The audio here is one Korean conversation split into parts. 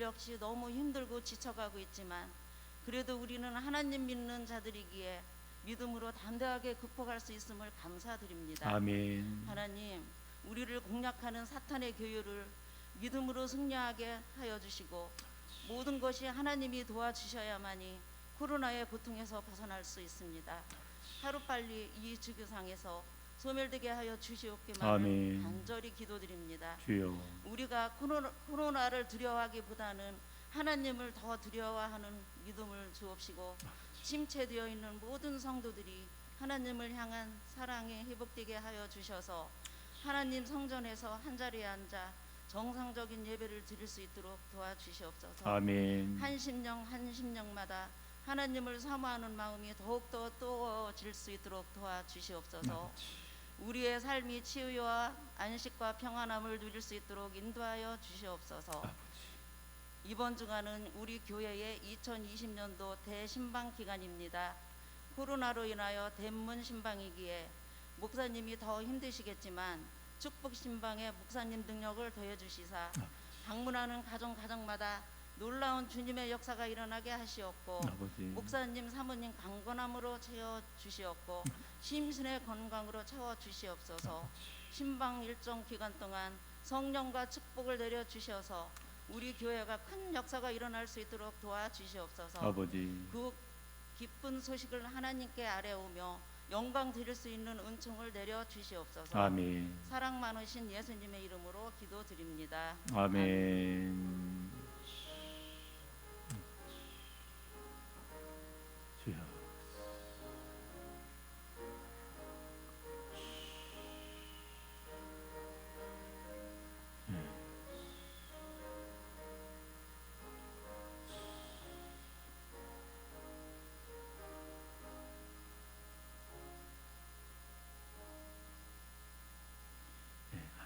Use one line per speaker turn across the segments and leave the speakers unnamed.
역시 너무 힘들고 지쳐가고 있지만 그래도 우리는 하나님 믿는 자들이기에 믿음으로 담대하게 극복할 수 있음을 감사드립니다.
아멘.
하나님, 우리를 공략하는 사탄의 교율을 믿음으로 승리하게 하여 주시고 모든 것이 하나님이 도와주셔야만이 코로나의 고통에서 벗어날 수 있습니다. 하루빨리 이 지구상에서 소멸되게 하여 주시옵기만을 간절히 기도드립니다.
주여.
우리가 코로나를 두려워하기보다는 하나님을 더 두려워하는 믿음을 주옵시고 침체되어 있는 모든 성도들이 하나님을 향한 사랑에 회복되게 하여 주셔서 하나님 성전에서 한자리에 앉아 정상적인 예배를 드릴 수 있도록 도와주시옵소서.
아멘.
한 심령마다 하나님을 사모하는 마음이 더욱더 뜨거워질 수 있도록 도와주시옵소서. 우리의 삶이 치유와 안식과 평안함을 누릴 수 있도록 인도하여 주시옵소서. 이번 주간은 우리 교회의 2020년도 대신방 기간입니다. 코로나로 인하여 대문 신방이기에 목사님이 더 힘드시겠지만 축복 신방에 목사님 능력을 더해 주시사 방문하는 가정마다 놀라운 주님의 역사가 일어나게 하시옵고 목사님 사모님 강건함으로 채워 주시옵고 심신의 건강으로 채워 주시옵소서. 신방 일정 기간 동안 성령과 축복을 내려 주셔서 우리 교회가 큰 역사가 일어날 수 있도록 도와주시옵소서.
아버지,
그 기쁜 소식을 하나님께 아뢰오며 영광 드릴 수 있는 은총을 내려 주시옵소서.
아멘.
사랑 많으신 예수님의 이름으로 기도드립니다.
아멘. 주여.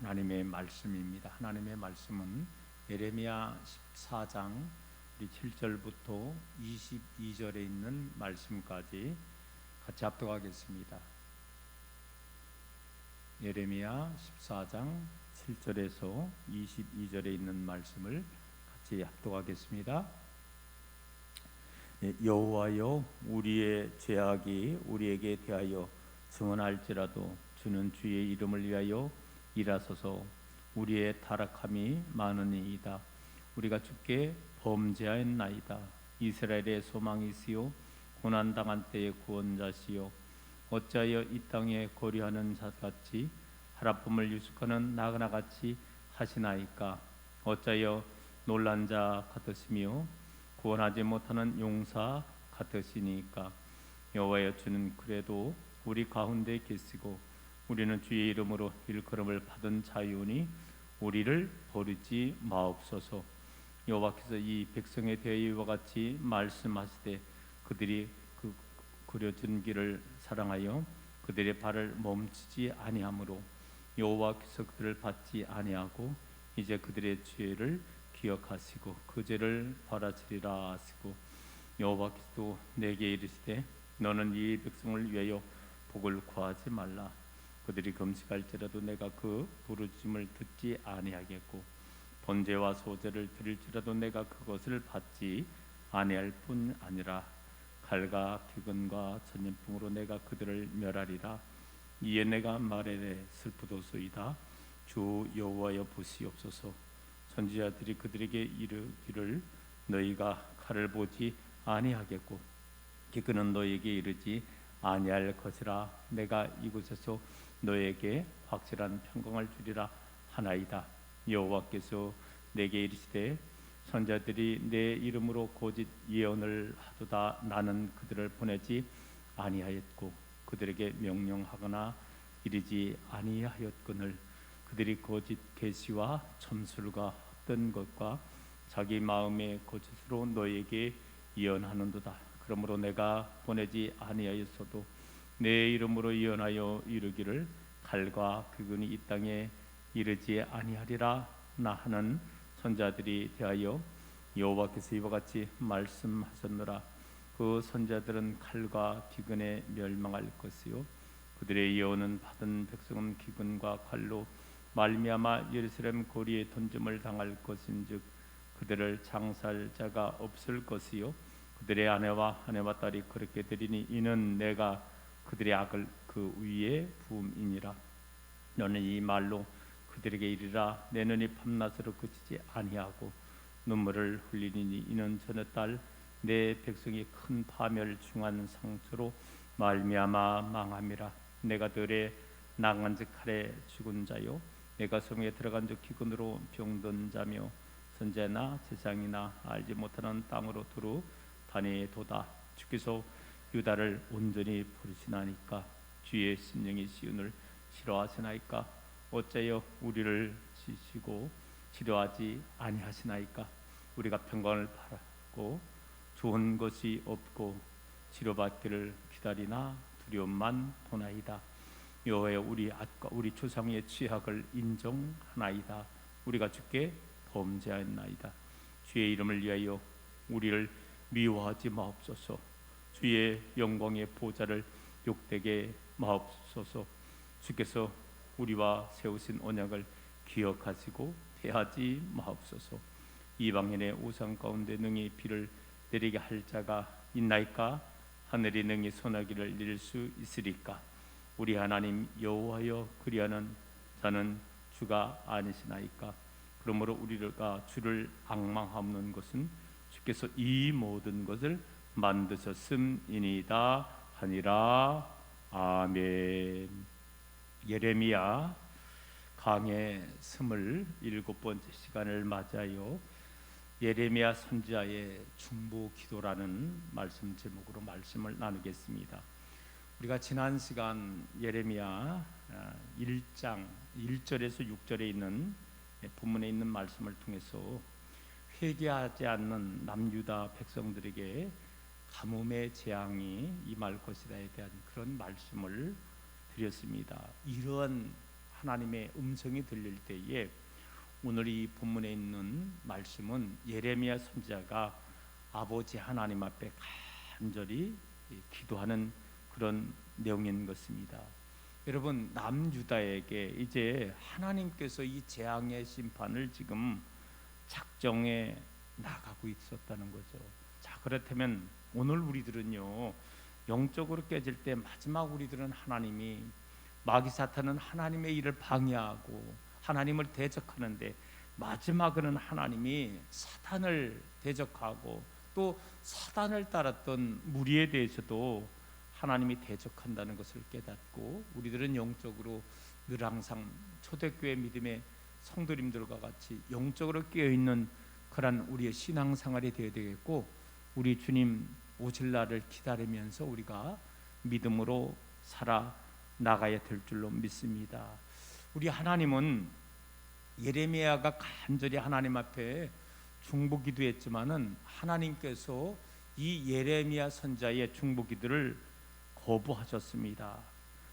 하나님의 말씀입니다. 하나님의 말씀은 예레미야 14장 7절부터 22절에 있는 말씀까지 같이 합독하겠습니다. 예레미야 14장 7절에서 22절에 있는 말씀을 같이 합독하겠습니다. 여호와여, 우리의 죄악이 우리에게 대하여 증언할지라도 주는 주의 이름을 위하여 일하소서. 우리의 타락함이 많으니이다. 우리가 주께 범죄하였나이다. 이스라엘의 소망이시요 고난당한 때의 구원자시요 어찌하여 이 땅에 거류하는 자같이 하라품을 유숙하는 나그나같이 하시나이까. 어찌하여 놀란 자 같으시며 구원하지 못하는 용사 같으시니까. 여호와여, 주는 그래도 우리 가운데 계시고 우리는 주의 이름으로 일컬음을 받은 자유니 우리를 버리지 마옵소서. 여호와께서 이 백성에 대하여 이와 같이 말씀하시되 그들이 그 그려진 길을 사랑하여 그들의 발을 멈추지 아니하므로 여호와께서 그들을 받지 아니하고 이제 그들의 죄를 기억하시고 그 죄를 벌하시리라 하시고 여호와께서도 내게 이르시되 너는 이 백성을 위하여 복을 구하지 말라. 그들이 금식할지라도 내가 그 부르짖음을 듣지 아니하겠고 번제와 소제를 드릴지라도 내가 그것을 받지 아니할 뿐 아니라 칼과 기근과 전염병으로 내가 그들을 멸하리라. 이에 내가 말하되 슬프도소이다. 주 여호와여 보시옵소서. 선지자들이 그들에게 이르기를 너희가 칼을 보지 아니하겠고 기근은 너희에게 이르지 아니할 것이라. 내가 이곳에서 너에게 확실한 평강을 주리라 하나이다. 여호와께서 내게 이르시되 선자들이 내 이름으로 거짓 예언을 하도다. 나는 그들을 보내지 아니하였고 그들에게 명령하거나 이르지 아니하였거늘 그들이 거짓 계시와 점술과 헛된 것과 자기 마음의 거짓으로 너에게 예언하는도다. 그러므로 내가 보내지 아니하였어도 내 이름으로 예언하여 이르기를 칼과 기근이 이 땅에 이르지 아니하리라 나 하는 선자들이 대하여 여호와께서 이와 같이 말씀하셨노라. 그 선자들은 칼과 기근에 멸망할 것이요 그들의 예언은 받은 백성은 기근과 칼로 말미암아 예루살렘 고리에 던짐을 당할 것인즉 그들을 장사할 자가 없을 것이요 그들의 아내와 딸이 그렇게 되리니 이는 내가 그들의 악을 그 위에 부음이니라. 너는 이 말로 그들에게 이르라. 내 눈이 밤낮으로 그치지 아니하고 눈물을 흘리니 이는 저녁 달 내 백성이 큰 파멸 중한 상처로 말미암아 망함이라. 내가 들에 나간즉 칼에 죽은 자요 내가 성에 들어간즉 기근으로 병든 자며 선지자나 제사장이나 알지 못하는 땅으로 두루 다니도다. 주께서 유다를 온전히 버리시나니까 주의 심령이 시온을 싫어하시나이까. 어째여 우리를 지시고 치료하지 아니하시나이까. 우리가 평강을 바라고 좋은 것이 없고 치료받기를 기다리나 두려움만 보나이다. 여호와여 우리 악과 우리 조상의 죄악을 인정하나이다. 우리가 주께 범죄하였나이다. 주의 이름을 위하여 우리를 미워하지 마옵소서. 주의 영광의 보좌를 욕되게 마옵소서. 주께서 우리와 세우신 언약을 기억하시고 패하지 마옵소서. 이방인의 우상 가운데 능히 비를 내리게 할 자가 있나이까. 하늘이 능히 소나기를 내릴 수 있으리까. 우리 하나님 여호와여 그리하는 자는 주가 아니시나이까. 그러므로 우리가 주를 앙망하는 것은 주께서 이 모든 것을 만드셨음이니이다 하니라. 아멘. 예레미야 강해 27번째 시간을 맞아요. 예레미야 선지자의 중보 기도라는 말씀 제목으로 말씀을 나누겠습니다. 우리가 지난 시간 예레미야 1장 1절에서 6절에 있는 본문에 있는 말씀을 통해서 회개하지 않는 남유다 백성들에게 가뭄의 재앙이 임할 것이다에 대한 그런 말씀을 드렸습니다. 이런 하나님의 음성이 들릴 때에 오늘 이 본문에 있는 말씀은 예레미야 선지자가 아버지 하나님 앞에 간절히 기도하는 그런 내용인 것입니다. 여러분, 남유다에게 이제 하나님께서 이 재앙의 심판을 지금 작정해 나가고 있었다는 거죠. 자, 그렇다면 오늘 우리들은요, 영적으로 깨질 때 마지막 우리들은 하나님이 마귀 사탄은 하나님의 일을 방해하고 하나님을 대적하는데 마지막으로는 하나님이 사탄을 대적하고 또 사탄을 따랐던 무리에 대해서도 하나님이 대적한다는 것을 깨닫고 우리들은 영적으로 늘 항상 초대교회 믿음의 성도님들과 같이 영적으로 깨어있는 그런 우리의 신앙생활이 되어야 되겠고, 우리 주님 오실 날을 기다리면서 우리가 믿음으로 살아나가야 될 줄로 믿습니다. 우리 하나님은 예레미야가 간절히 하나님 앞에 중보기도했지만은 하나님께서 이 예레미야 선지자의 중보기도를 거부하셨습니다.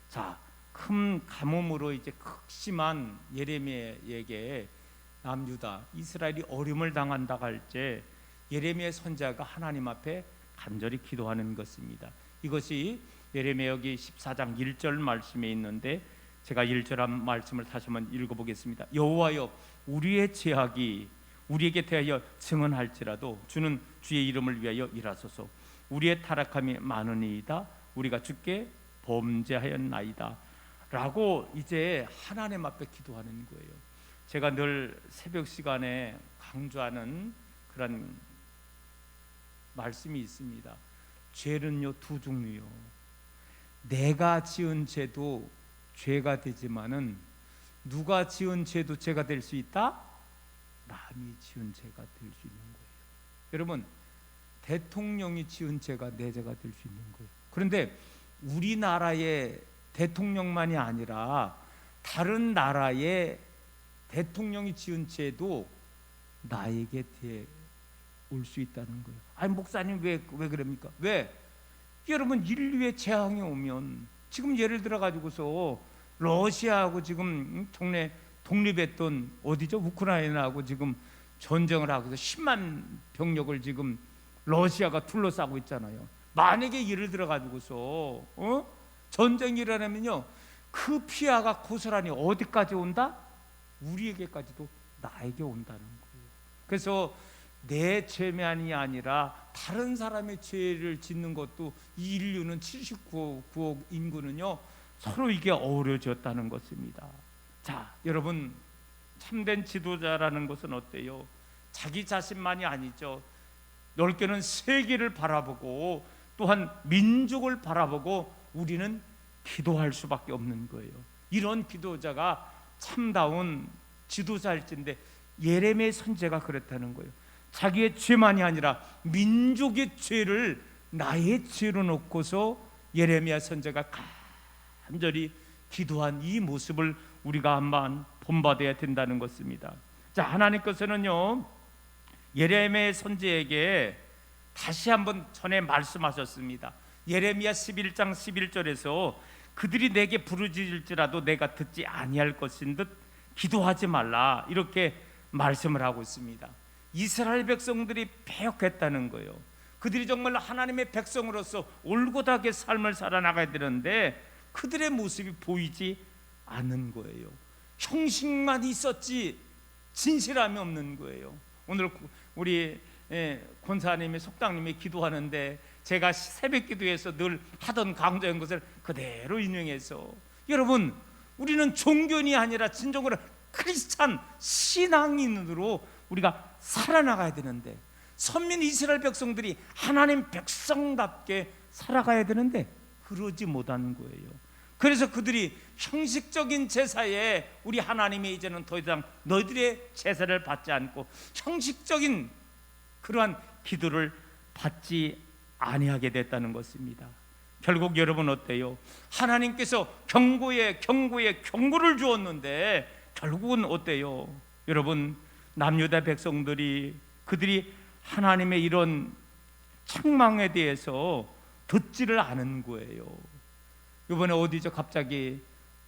자, 큰 가뭄으로 이제 극심한 예레미야에게 남유다 이스라엘이 어려움을 당한다고 할 때 예레미야 선지자가 하나님 앞에 간절히 기도하는 것입니다. 이것이 예레미야 여기 14장 1절 말씀에 있는데 제가 1절 말씀을 다시 한번 읽어보겠습니다. 여호와여 우리의 죄악이 우리에게 대하여 증언할지라도 주는 주의 이름을 위하여 일하소서. 우리의 타락함이 많으니이다. 우리가 주께 범죄하였나이다 라고 이제 하나님 앞에 기도하는 거예요. 제가 늘 새벽 시간에 강조하는 그런 말씀이 있습니다. 죄는요 두 종류요. 내가 지은 죄도 죄가 되지만은 누가 지은 죄도 죄가 될 수 있다? 남이 지은 죄가 될 수 있는 거예요. 여러분, 대통령이 지은 죄가 내 죄가 될 수 있는 거예요. 그런데 우리나라의 대통령만이 아니라 다른 나라의 대통령이 지은 죄도 나에게 올 수 있다는 거예요. 아니 목사님 왜 그럽니까? 왜? 여러분, 인류의 재앙이 오면 지금 예를 들어 가지고서 러시아하고 지금 동네 독립했던 어디죠? 우크라이나하고 지금 전쟁을 하고서 10만 병력을 지금 러시아가 둘러싸고 있잖아요. 만약에 예를 들어 가지고서 전쟁이 일어나면요, 그 피해가 고스란히 어디까지 온다? 우리에게까지도 나에게 온다는 거예요. 그래서 내 죄만이 아니라 다른 사람의 죄를 짓는 것도 이 인류는 79억 인구는요 서로 이게 어우러졌다는 것입니다. 자, 여러분, 참된 지도자라는 것은 어때요? 자기 자신만이 아니죠. 넓게는 세계를 바라보고 또한 민족을 바라보고 우리는 기도할 수밖에 없는 거예요. 이런 기도자가 참다운 지도자일진데 예레미야 선지자가 그렇다는 거예요. 자기의 죄만이 아니라 민족의 죄를 나의 죄로 놓고서 예레미야 선지자가 간절히 기도한 이 모습을 우리가 한번 본받아야 된다는 것입니다. 자, 하나님께서는요 예레미야 선지자에게 다시 한번 전에 말씀하셨습니다. 예레미야 11장 11절에서 그들이 내게 부르짖을지라도 내가 듣지 아니할 것인 듯 기도하지 말라, 이렇게 말씀을 하고 있습니다. 이스라엘 백성들이 패역했다는 거예요. 그들이 정말 하나님의 백성으로서 올곧하게 삶을 살아나가야 되는데 그들의 모습이 보이지 않는 거예요. 형식만 있었지 진실함이 없는 거예요. 오늘 우리 권사님이 속당님이 기도하는데 제가 새벽 기도에서 늘 하던 강조한 것을 그대로 인용해서, 여러분, 우리는 종교인이 아니라 진정으로 크리스찬 신앙인으로 우리가 살아나가야 되는데, 선민 이스라엘 백성들이 하나님 백성답게 살아가야 되는데 그러지 못한 거예요. 그래서 그들이 형식적인 제사에 우리 하나님이 이제는 더 이상 너희들의 제사를 받지 않고 형식적인 그러한 기도를 받지 아니하게 됐다는 것입니다. 결국 여러분 어때요? 하나님께서 경고를 주었는데 결국은 어때요? 여러분, 남유다 백성들이 그들이 하나님의 이런 책망에 대해서 듣지를 않은 거예요. 이번에 어디죠? 갑자기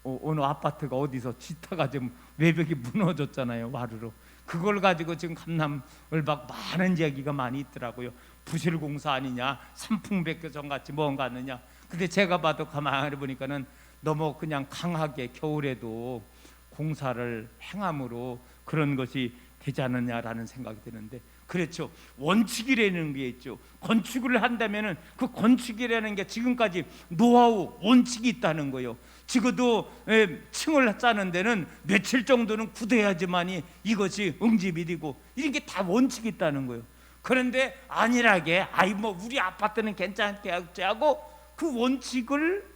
어느 아파트가 어디서 지타가 지금 외벽이 무너졌잖아요, 와르르. 그걸 가지고 지금 감남을박 많은 얘기가 많이 있더라고요. 부실공사 아니냐, 산풍백교정 같이 뭔가 하느냐. 근데 제가 봐도 가만히 보니까는 너무 그냥 강하게 겨울에도 공사를 행함으로 그런 것이 되지 않느냐라는 생각이 드는데, 그렇죠. 원칙이라는 게 있죠. 건축을 한다면은 그 건축이라는 게 지금까지 노하우, 원칙이 있다는 거예요. 적어도 층을 짜는 데는 며칠 정도는 굳어야지만이 이것이 응집일이고, 이런 게 다 원칙이 있다는 거예요. 그런데 안일하게 뭐 우리 아파트는 괜찮게 하고 그 원칙을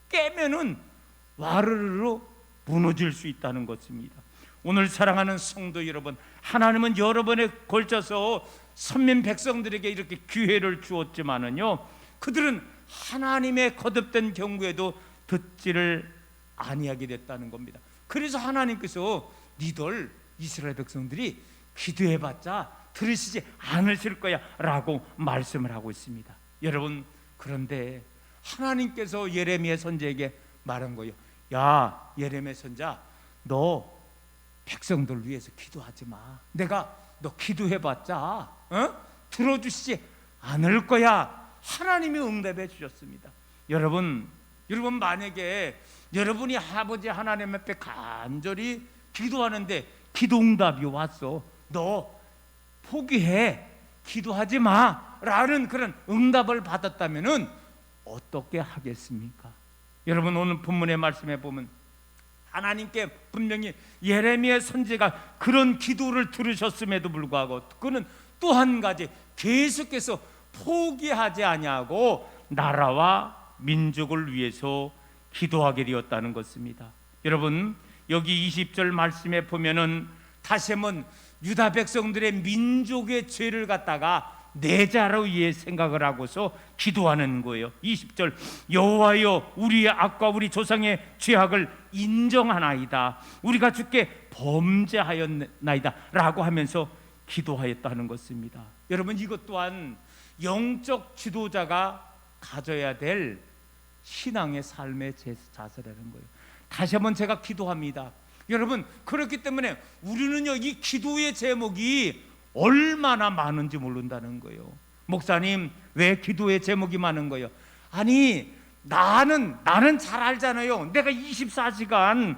깨면은 와르르 무너질 수 있다는 것입니다. 오늘 사랑하는 성도 여러분, 하나님은 여러 번에 걸쳐서 선민 백성들에게 이렇게 기회를 주었지만은요, 그들은 하나님의 거듭된 경고에도 듣지를 아니하게 됐다는 겁니다. 그래서 하나님께서 니들 이스라엘 백성들이 기도해봤자 들으시지 않으실 거야 라고 말씀을 하고 있습니다. 여러분, 그런데 하나님께서 예레미야 선지자에게 말한 거예요. 야, 예레미야 선지자, 너 백성들 위해서 기도하지 마. 내가 너 기도해봤자 들어주시지 않을 거야. 하나님이 응답해 주셨습니다. 여러분 만약에 여러분이 아버지 하나님 앞에 간절히 기도하는데 기도 응답이 왔어. 너 포기해, 기도하지 마 라는 그런 응답을 받았다면은 어떻게 하겠습니까? 여러분, 오늘 본문의 말씀에 보면 하나님께 분명히 예레미야 선지자가 그런 기도를 들으셨음에도 불구하고 그는 또 한 가지 계속해서 포기하지 아니하고 나라와 민족을 위해서 기도하게 되었다는 것입니다. 여러분, 여기 20절 말씀에 보면은 다시 한번 유다 백성들의 민족의 죄를 갖다가 내 자로 위해 생각을 하고서 기도하는 거예요. 20절, 여호와여, 우리의 악과 우리 조상의 죄악을 인정하나이다. 우리가 주께 범죄하였나이다 라고 하면서 기도하였다는 것입니다. 여러분, 이것 또한 영적 지도자가 가져야 될 신앙의 삶의 자세라는 거예요. 다시 한번 제가 기도합니다. 여러분, 그렇기 때문에 우리는요, 이 기도의 제목이 얼마나 많은지 모른다는 거예요. 목사님, 왜 기도의 제목이 많은 거예요? 아니, 나는 잘 알잖아요. 내가 24시간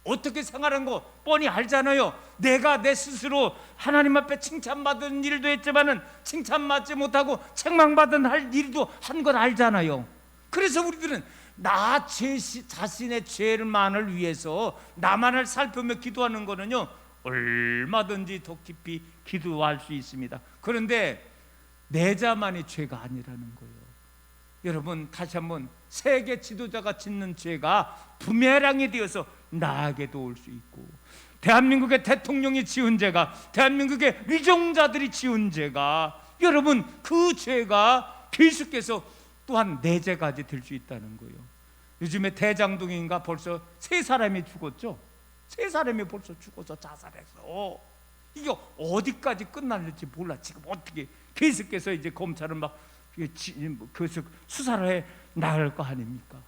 어떻게 생활한 거 뻔히 알잖아요. 내가 내 스스로 하나님 앞에 칭찬받은 일도 했지만은 칭찬받지 못하고 책망받은 할 일도 한 건 알잖아요. 그래서 우리들은 나 자신의 죄만을 위해서 나만을 살펴며 기도하는 거는요, 얼마든지 더 깊이 기도할 수 있습니다. 그런데 내 자만이 죄가 아니라는 거예요. 여러분, 다시 한번 세계 지도자가 짓는 죄가 부메랑이 되어서 나에게도 올 수 있고, 대한민국의 대통령이 지은 죄가, 대한민국의 위종자들이 지은 죄가, 여러분 그 죄가 계속해서 또한 내 죄까지 될 수 있다는 거예요. 요즘에 대장동인가 벌써 3사람이 죽었죠. 3사람이 벌써 죽어서 자살했어. 이게 어디까지 끝날지 몰라. 지금 어떻게 계속해서 이제 검찰은 막 수사를 해 나갈 거 아닙니까?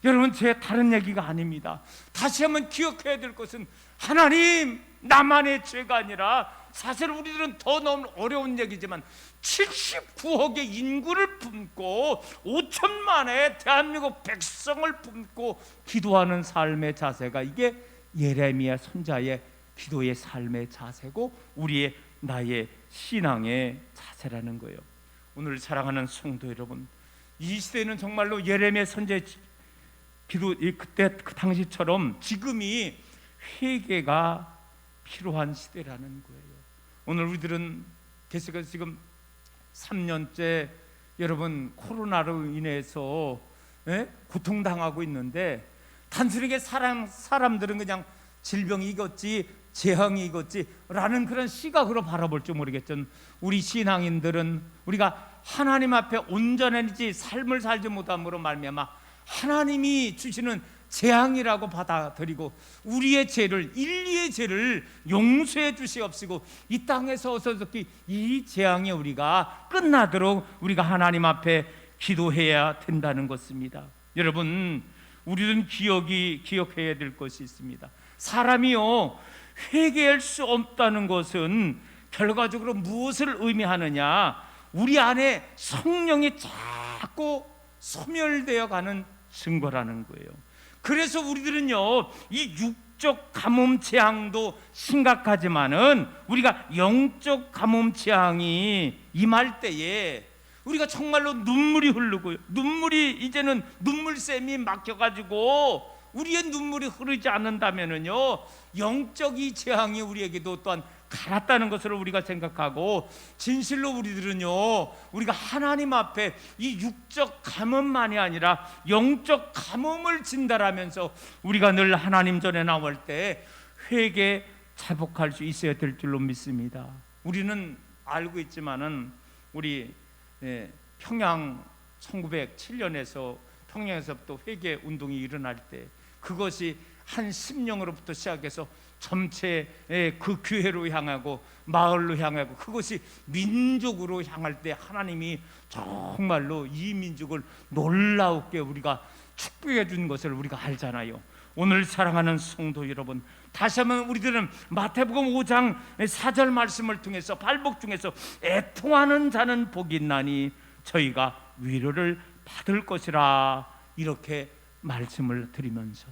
여러분, 제 다른 얘기가 아닙니다. 다시 한번 기억해야 될 것은 하나님, 나만의 죄가 아니라, 사실 우리들은 더 너무 어려운 얘기지만 79억의 인구를 품고 5천만의 대한민국 백성을 품고 기도하는 삶의 자세가, 이게 예레미야 선자의 기도의 삶의 자세고 우리의 나의 신앙의 자세라는 거예요. 오늘 사랑하는 성도 여러분, 이 시대는 정말로 예레미야 선자의 기도, 그때 그 당시처럼 지금이 회개가 필요한 시대라는 거예요. 오늘 우리들은 계속해서 지금 3년째 여러분 코로나로 인해서 고통당하고 있는데, 단순하게 사람들은 그냥 질병이 이겼지 재앙이 이겼지 라는 그런 시각으로 바라볼지 모르겠지만, 우리 신앙인들은 우리가 하나님 앞에 온전한지 삶을 살지 못함으로 말미암아 하나님이 주시는 재앙이라고 받아들이고 우리의 죄를, 인류의 죄를 용서해 주시옵시고 이 땅에서 어서서히 이 재앙이 우리가 끝나도록 우리가 하나님 앞에 기도해야 된다는 것입니다. 여러분, 우리는 기억해야 될 것이 있습니다. 사람이요, 회개할 수 없다는 것은 결과적으로 무엇을 의미하느냐, 우리 안에 성령이 자꾸 소멸되어 가는 증거라는 거예요. 그래서 우리들은요, 이 육적 가뭄 재앙도 심각하지만은 우리가 영적 가뭄 재앙이 임할 때에 우리가 정말로 눈물이 흐르고요, 눈물이 이제는 눈물샘이 막혀가지고 우리의 눈물이 흐르지 않는다면은요, 영적 이 재앙이 우리에게도 또한 갈았다는 것을 우리가 생각하고, 진실로 우리들은요, 우리가 하나님 앞에 이 육적 가뭄만이 아니라 영적 가뭄을 진달하면서 우리가 늘 하나님 전에 나올 때 회개 자복할 수 있어야 될 줄로 믿습니다. 우리는 알고 있지만은 우리 평양 1907년에서 평양에서부터 회개 운동이 일어날 때, 그것이 한 심령으로부터 시작해서 전체 그 교회로 향하고 마을로 향하고 그것이 민족으로 향할 때 하나님이 정말로 이 민족을 놀라우게 우리가 축복해 준 것을 우리가 알잖아요. 오늘 사랑하는 성도 여러분, 다시 한번 우리들은 마태복음 5장 4절 말씀을 통해서 발복 중에서 애통하는 자는 복이 있나니 저희가 위로를 받을 것이라, 이렇게 말씀을 드리면서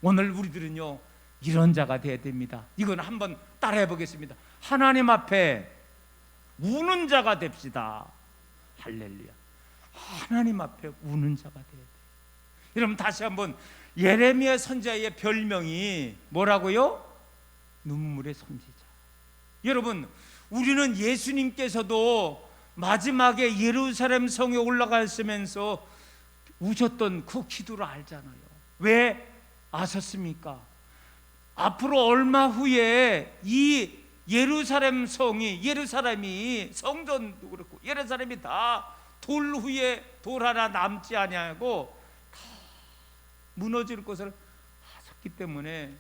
오늘 우리들은요, 이런 자가 되어야 됩니다. 이건 한번 따라해 보겠습니다. 하나님 앞에 우는 자가 됩시다. 할렐루야. 하나님 앞에 우는 자가 되어야 돼요. 여러분, 다시 한번 예레미야 선지자의 별명이 뭐라고요? 눈물의 선지자. 여러분, 우리는 예수님께서도 마지막에 예루살렘 성에 올라가시면서 우셨던 그 기도를 알잖아요. 왜 아셨습니까? 앞으로 얼마 후에 이 예루살렘 성이, 예루살렘이 성전도 그렇고 예루살렘이 다 돌 후에 돌 하나 남지 아니하고 다 무너질 것을 아셨기 때문에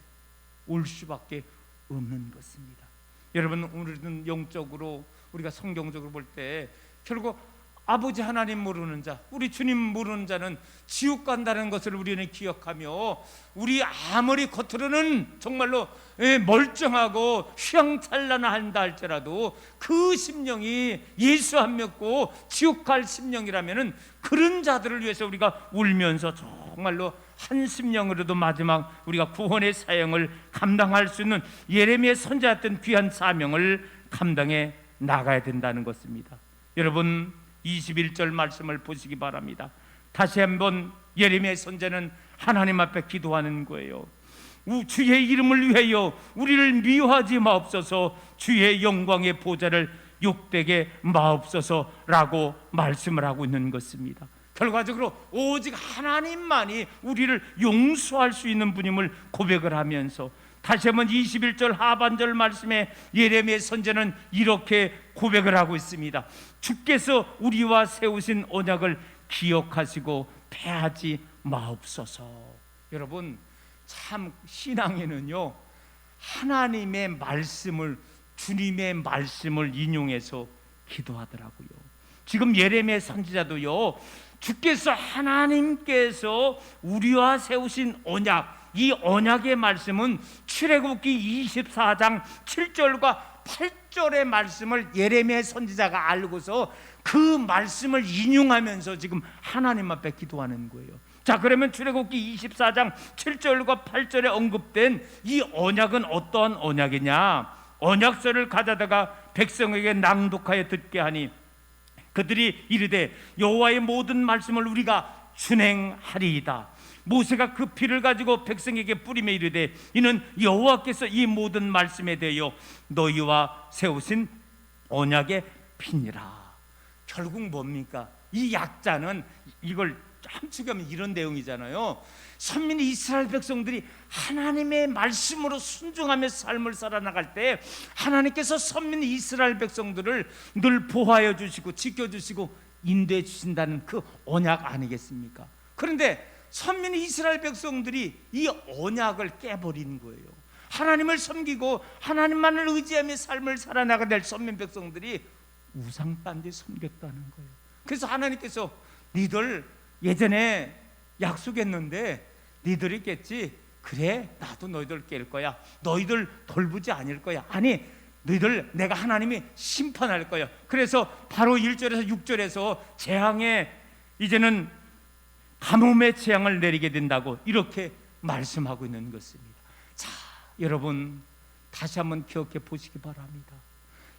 올 수밖에 없는 것입니다. 여러분, 우리는 영적으로, 우리가 성경적으로 볼 때 결국 아버지 하나님 모르는 자, 우리 주님 모르는 자는 지옥 간다는 것을 우리는 기억하며, 우리 아무리 겉으로는 정말로 멀쩡하고 휘황찬란한다 할지라도 그 심령이 예수 안 믿고 지옥 갈 심령이라면은 그런 자들을 위해서 우리가 울면서 정말로 한 심령으로도 마지막 우리가 구원의 사역을 감당할 수 있는 예레미야 선지자였던 귀한 사명을 감당해 나가야 된다는 것입니다. 여러분 21절 말씀을 보시기 바랍니다. 다시 한번 예레미야 선지자는 하나님 앞에 기도하는 거예요. 주의 이름을 위하여 우리를 미워하지 마옵소서, 주의 영광의 보좌를 욕되게 마옵소서라고 말씀을 하고 있는 것입니다. 결과적으로 오직 하나님만이 우리를 용서할 수 있는 분임을 고백을 하면서 다시 한번 21절 하반절 말씀에 예레미야 선지자는 이렇게 고백을 하고 있습니다. 주께서 우리와 세우신 언약을 기억하시고 패하지 마옵소서. 여러분 참 신앙에는요 하나님의 말씀을, 주님의 말씀을 인용해서 기도하더라고요. 지금 예레미야 선지자도요 주께서 하나님께서 우리와 세우신 언약, 이 언약의 말씀은 출애굽기 24장 7절과 8절의 말씀을 예레미야 선지자가 알고서 그 말씀을 인용하면서 지금 하나님 앞에 기도하는 거예요. 자, 그러면 출애굽기 24장 7절과 8절에 언급된 이 언약은 어떠한 언약이냐? 언약서를 가져다가 백성에게 낭독하여 듣게 하니 그들이 이르되 여호와의 모든 말씀을 우리가 준행하리이다. 모세가 그 피를 가지고 백성에게 뿌리며 이르되 이는 여호와께서 이 모든 말씀에 대하여 너희와 세우신 언약의 피니라. 결국 뭡니까? 이 약자는 이걸 함축하면 이런 내용이잖아요. 선민 이스라엘 백성들이 하나님의 말씀으로 순종하며 삶을 살아나갈 때 하나님께서 선민 이스라엘 백성들을 늘 보호하여 주시고 지켜주시고 인도해 주신다는 그 언약 아니겠습니까? 그런데 선민 이스라엘 백성들이 이 언약을 깨버린 거예요. 하나님을 섬기고 하나님만을 의지하며 삶을 살아나가야 될 선민 백성들이 우상단지 섬겼다는 거예요. 그래서 하나님께서 니들 예전에 약속했는데 니들이 깼지? 그래 나도 너희들 깰 거야. 너희들 돌보지 않을 거야. 아니 너희들 내가 하나님이 심판할 거야. 그래서 바로 1절에서 6절에서 재앙에 이제는 가뭄의 재앙을 내리게 된다고 이렇게 말씀하고 있는 것입니다. 자, 여러분 다시 한번 기억해 보시기 바랍니다.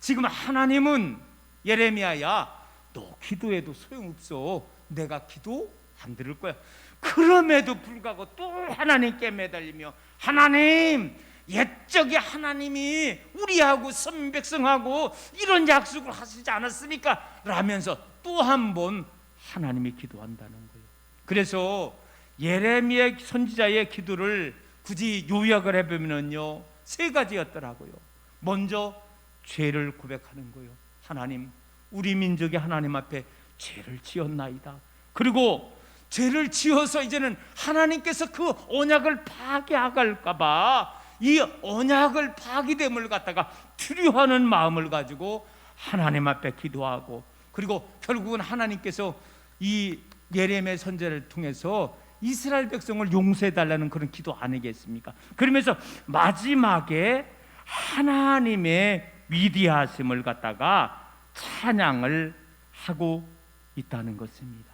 지금 하나님은 예레미야야 너 기도해도 소용없어. 내가 기도 안 들을 거야. 그럼에도 불구하고 또 하나님께 매달리며 하나님 옛적에 하나님이 우리하고 선백성하고 이런 약속을 하시지 않았습니까? 라면서 또 한 번 하나님이 기도한다는 거예요. 그래서 예레미야 선지자의 기도를 굳이 요약을 해보면요 3가지였더라고요. 먼저 죄를 고백하는 거예요. 하나님 우리 민족이 하나님 앞에 죄를 지었나이다. 그리고 죄를 지어서 이제는 하나님께서 그 언약을 파괴할까 봐 이 언약을 파괴됨을 갖다가 두려워하는 마음을 가지고 하나님 앞에 기도하고 그리고 결국은 하나님께서 이 예레미야 선지자를 통해서 이스라엘 백성을 용서해 달라는 그런 기도 아니겠습니까? 그러면서 마지막에 하나님의 위대하심을 갖다가 찬양을 하고 있다는 것입니다.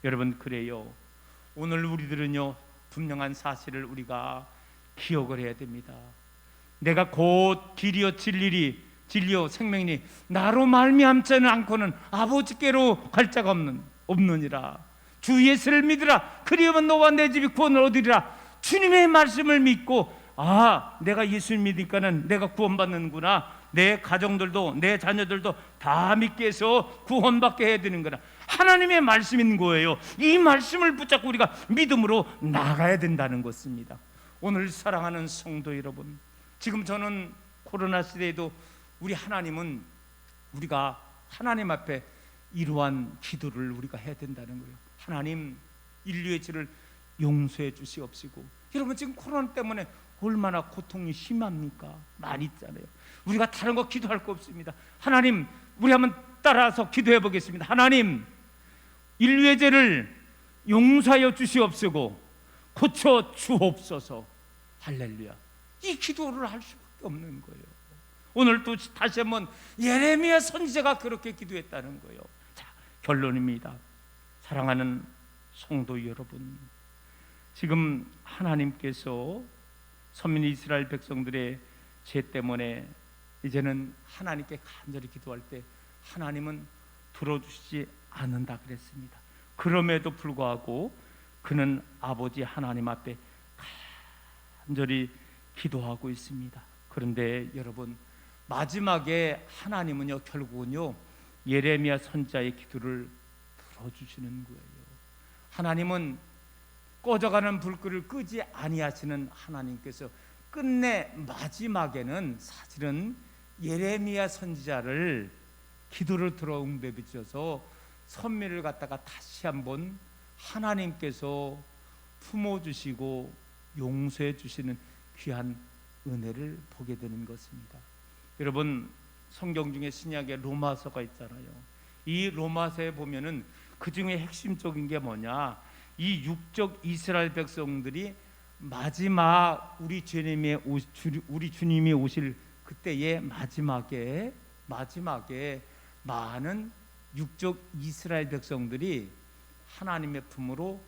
여러분 그래요. 오늘 우리들은요 분명한 사실을 우리가 기억을 해야 됩니다. 내가 곧 길이요 진리요 생명이니 나로 말미암지는 않고는 아버지께로 갈 자가 없느니라. 주 예수를 믿으라. 그리하면 너와 내 집이 구원을 얻으리라. 주님의 말씀을 믿고 내가 예수를 믿으니까는 내가 구원받는구나. 내 가정들도 내 자녀들도 다 믿게 해서 구원받게 해야 되는구나. 하나님의 말씀인 거예요. 이 말씀을 붙잡고 우리가 믿음으로 나가야 된다는 것입니다. 오늘 사랑하는 성도 여러분, 지금 저는 코로나 시대에도 우리 하나님은 우리가 하나님 앞에 이러한 기도를 우리가 해야 된다는 거예요. 하나님 인류의 죄를 용서해 주시옵시고. 여러분 지금 코로나 때문에 얼마나 고통이 심합니까? 많이 있잖아요. 우리가 다른 거 기도할 거 없습니다. 하나님 우리 한번 따라서 기도해 보겠습니다. 하나님 인류의 죄를 용서하여 주시옵시고 고쳐 주옵소서. 할렐루야. 이 기도를 할 수밖에 없는 거예요. 오늘 또 다시 한번 예레미야 선지자가 그렇게 기도했다는 거예요. 자, 결론입니다. 사랑하는 성도 여러분, 지금 하나님께서 선민 이스라엘 백성들의 죄 때문에 이제는 하나님께 간절히 기도할 때 하나님은 들어주시지 않는다 그랬습니다. 그럼에도 불구하고 그는 아버지 하나님 앞에 간절히 기도하고 있습니다. 그런데 여러분, 마지막에 하나님은요 결국은요 예레미야 선지자의 기도를 들어주시는 거예요. 하나님은 꺼져가는 불길을 끄지 아니하시는 하나님께서 끝내 마지막에는 사실은 예레미야 선지자를 기도를 들어 응답해 주셔서 선미를 갖다가 다시 한번 하나님께서 품어주시고 용서해 주시는 귀한 은혜를 보게 되는 것입니다. 여러분, 성경 중에 신약에 로마서가 있잖아요. 이 로마서에 보면은 그 중에 핵심적인 게 뭐냐, 이 육적 이스라엘 백성들이 마지막 우리 주님이 오실 그때의 마지막에 많은 육적 이스라엘 백성들이 하나님의 품으로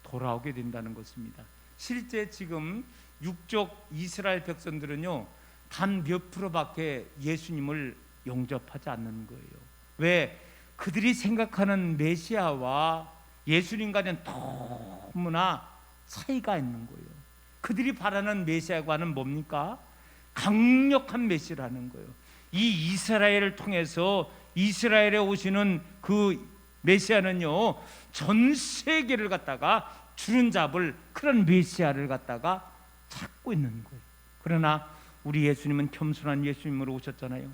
돌아오게 된다는 것입니다. 실제 지금 육적 이스라엘 백성들은요 단 몇 프로밖에 예수님을 영접하지 않는 거예요. 왜? 그들이 생각하는 메시아와 예수님과는 너무나 차이가 있는 거예요. 그들이 바라는 메시아과는 뭡니까? 강력한 메시아라는 거예요. 이 이스라엘을 통해서 이스라엘에 오시는 그 메시아는요 전 세계를 갖다가 주름 잡을 그런 메시아를 갖다가 찾고 있는 거예요. 그러나 우리 예수님은 겸손한 예수님으로 오셨잖아요.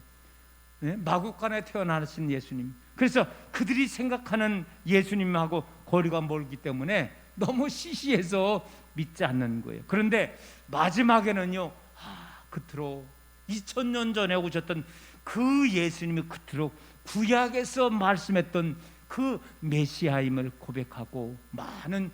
네? 마구간에 태어나신 예수님. 그래서 그들이 생각하는 예수님하고 거리가 멀기 때문에 너무 시시해서 믿지 않는 거예요. 그런데 마지막에는요 그토록 2000년 전에 오셨던 그 예수님이 그토록 구약에서 말씀했던 그 메시아임을 고백하고 많은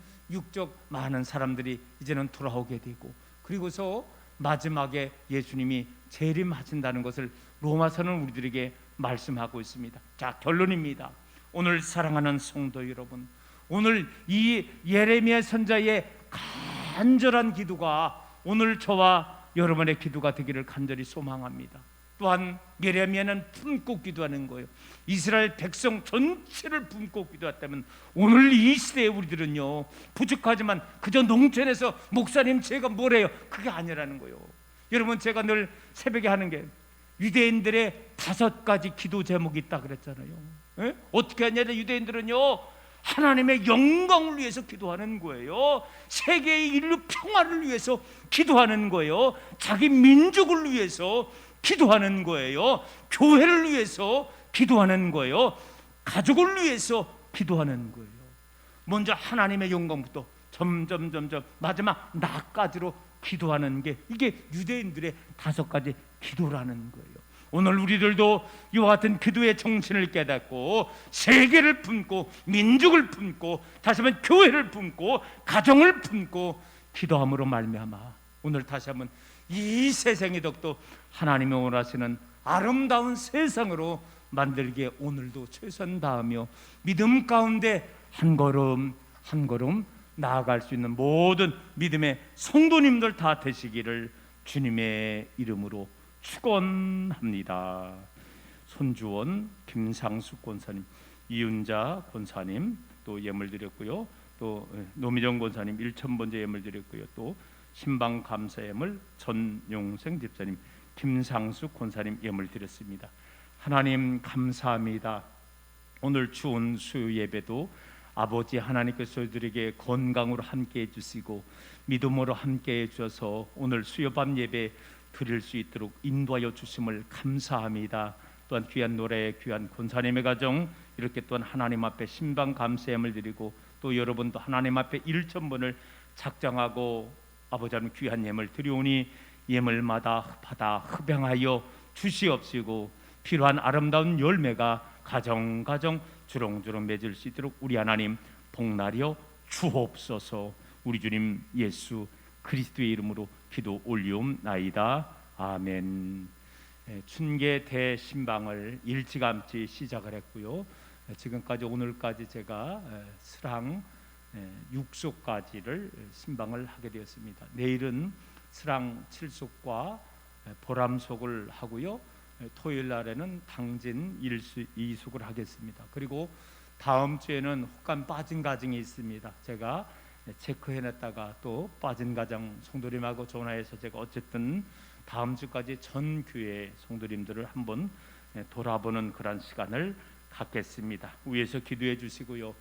사람들이 이제는 돌아오게 되고, 그리고서 마지막에 예수님이 재림하신다는 것을 로마서는 우리들에게 말씀하고 있습니다. 자, 결론입니다. 오늘 사랑하는 성도 여러분, 오늘 이 예레미야 선지자의 간절한 기도가 오늘 저와 여러분의 기도가 되기를 간절히 소망합니다. 또한 예레미야는 품고 기도하는 거예요. 이스라엘 백성 전체를 품고 기도했다면 오늘 이 시대에 우리들은요 부족하지만 그저 농촌에서 목사님 제가 뭐래요? 그게 아니라는 거예요. 여러분, 제가 늘 새벽에 하는 게 유대인들의 5가지 기도 제목이 있다 그랬잖아요. 에? 어떻게 하냐면 유대인들은요 하나님의 영광을 위해서 기도하는 거예요. 세계의 인류 평화를 위해서 기도하는 거예요. 자기 민족을 위해서 기도하는 거예요. 교회를 위해서 기도하는 거예요. 가족을 위해서 기도하는 거예요. 먼저 하나님의 영광부터 점점 마지막 나까지로 기도하는 게 이게 유대인들의 5가지 기도라는 거예요. 오늘 우리들도 이와 같은 기도의 정신을 깨닫고 세계를 품고 민족을 품고 다시 한번 교회를 품고 가정을 품고 기도함으로 말미암아 오늘 다시 한번 이 세상의 덕도 하나님이 원하시는 아름다운 세상으로 만들기에 오늘도 최선 다하며 믿음 가운데 한 걸음 한 걸음 나아갈 수 있는 모든 믿음의 성도님들 다 되시기를 주님의 이름으로 축원합니다. 손주원, 김상숙 권사님, 이윤자 권사님 또 예물 드렸고요. 또 노미정 권사님 1,000번째 예물 드렸고요. 또 신방 감사 예물 전용생 집사님, 김상숙 권사님 예물 드렸습니다. 하나님 감사합니다. 오늘 추운 수요 예배도 아버지 하나님께서 저희들에게 건강으로 함께해 주시고 믿음으로 함께해 주셔서 오늘 수요밤 예배 드릴 수 있도록 인도하여 주심을 감사합니다. 또한 귀한 노래, 귀한 권사님의 가정 이렇게 또한 하나님 앞에 신방 감사함을 드리고 또 여러분도 하나님 앞에 1,000번을 작정하고 아버지 하나님 귀한 예물 드리오니 예물마다 받아 흡양하여 주시옵시고 필요한 아름다운 열매가 가정 주렁주렁 맺을 수 있도록 우리 하나님 복나려 주옵소서. 우리 주님 예수 그리스도의 이름으로 기도 올리옵나이다. 아멘. 춘계 대신방을 일찌감치 시작을 했고요. 지금까지 오늘까지 제가 스랑 6속까지를 신방을 하게 되었습니다. 내일은 스랑 7속과 보람속을 하고요. 토요일 날에는 당진 2속을 하겠습니다. 그리고 다음 주에는 혹간 빠진 가정이 있습니다. 제가 체크해놨다가 또 빠진 가정 성도님하고 전화해서 제가 어쨌든 다음 주까지 전 교회 성도님들을 한번 돌아보는 그런 시간을 갖겠습니다. 위에서 기도해 주시고요.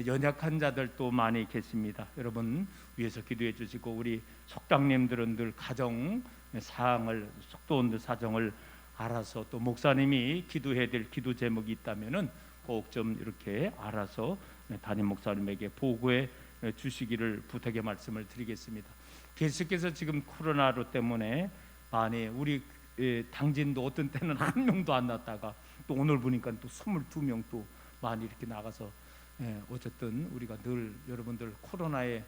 연약한 자들도 많이 계십니다. 여러분 위에서 기도해 주시고, 우리 속당님들은 늘 가정 사항을, 속도원들 사정을 알아서, 또 목사님이 기도해야 될 기도 제목이 있다면은 꼭 좀 이렇게 알아서 담임 목사님에게 보고해 주시기를 부탁의 말씀을 드리겠습니다. 계속해서 지금 코로나로 때문에 많이 우리 당진도 어떤 때는 한 명도 안 났다가 또 오늘 보니까 또 22명 또 많이 이렇게 나가서 어쨌든 우리가 늘 여러분들 코로나에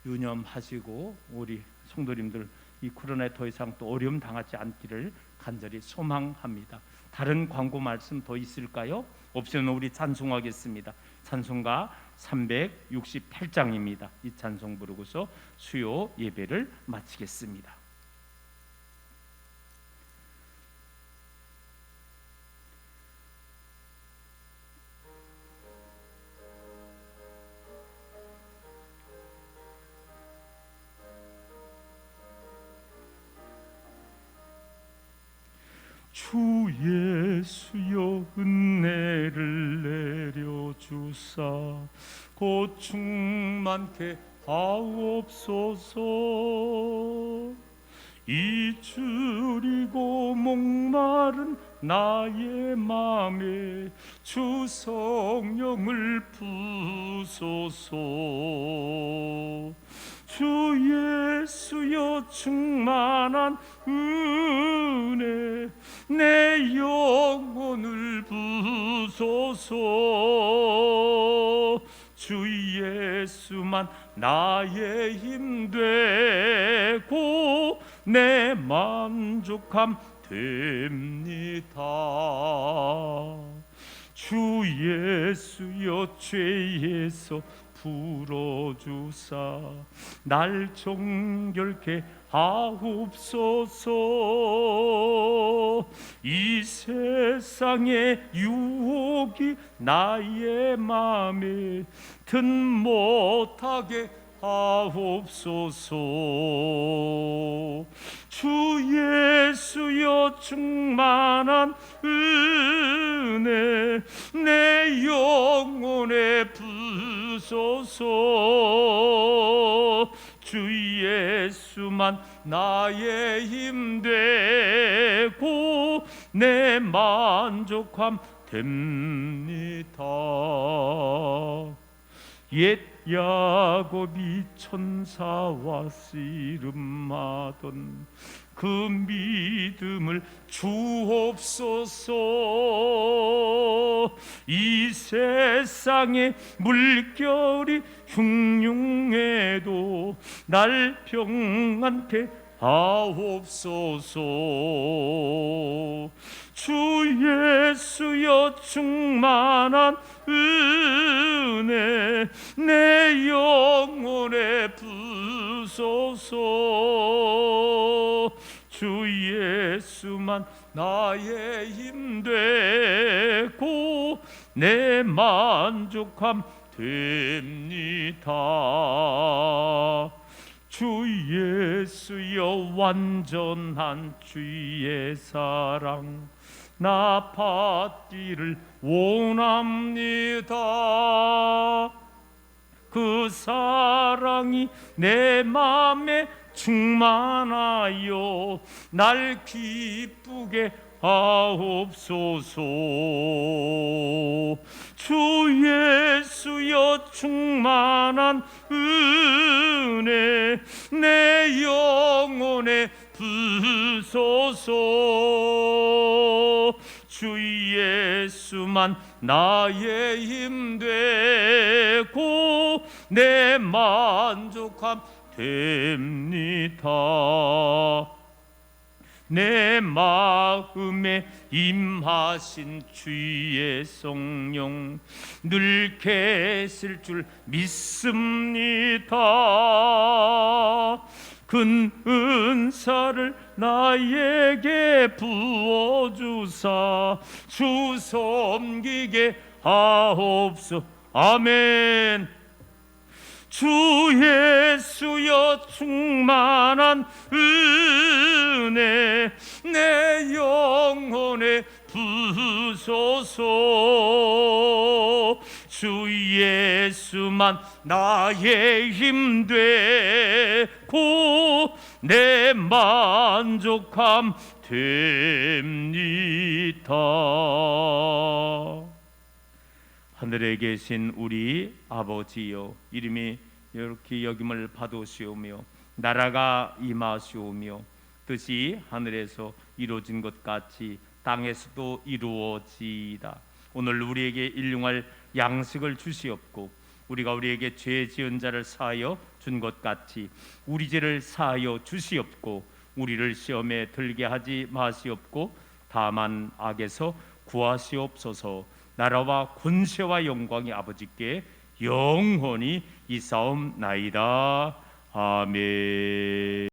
유념하시고 우리 성도님들 이 코로나에 더 이상 또 어려움 당하지 않기를 간절히 소망합니다. 다른 광고 말씀 더 있을까요? 없으면 우리 찬송하겠습니다. 찬송가 368장입니다. 이 찬송 부르고서 수요 예배를 마치겠습니다. 주 예수여 은혜를 내려주사 곧 충만케 하옵소서. 이줄이고 목마른 나의 맘에 주 성령을 부소서. 주 예수여 충만한 은혜 내 영혼을 부소서. 주 예수만 나의 힘 되고 내 만족함 됩니다. 주 예수여 죄에서 풀어주사 날 정결케 하옵소서. 이 세상의 유혹이 나의 맘에 든 못하게 하옵소서. 주 예수여 충만한 은혜 내 영혼에 부소서. 주 예수만 나의 힘 되고 내 만족함 됩니다. 옛 야곱이 천사와 씨름하던 그 믿음을 주옵소서. 이 세상의 물결이 흉흉해도 날 평안케 하옵소서. 주 예수여 충만한 은혜 내 영혼에 부소서. 주 예수만 나의 힘 되고 내 만족함 됩니다. 주 예수여 완전한 주의 사랑 나 받기를 원합니다. 그 사랑이 내 맘에 충만하여 날 기쁘게 하옵소서. 주 예수여 충만한 은혜 내 영혼에 부소서. 주 예수만 나의 힘 되고 내 만족함 됩니다. 내 마음에 임하신 주의 성령 늘 계실 줄 믿습니다. 큰 은사를 나에게 부어주사 주 섬기게 하옵소. 아멘. 주 예수여 충만한 은혜 내 영혼에 부소서. 주 예수만 나의 힘 되고 내 만족함 됩니다. 하늘에 계신 우리 아버지여, 이름이 이렇게 여김을 받으시오며 나라가 임하시오며 뜻이 하늘에서 이루어진 것 같이 땅에서도 이루어지이다. 오늘 우리에게 일용할 양식을 주시옵고 우리가 우리에게 죄 지은 자를 사하여 준 것 같이 우리 죄를 사하여 주시옵고 우리를 시험에 들게 하지 마시옵고 다만 악에서 구하시옵소서. 나라와 권세와 영광이 아버지께 영원히 있사옵나이다. 아멘.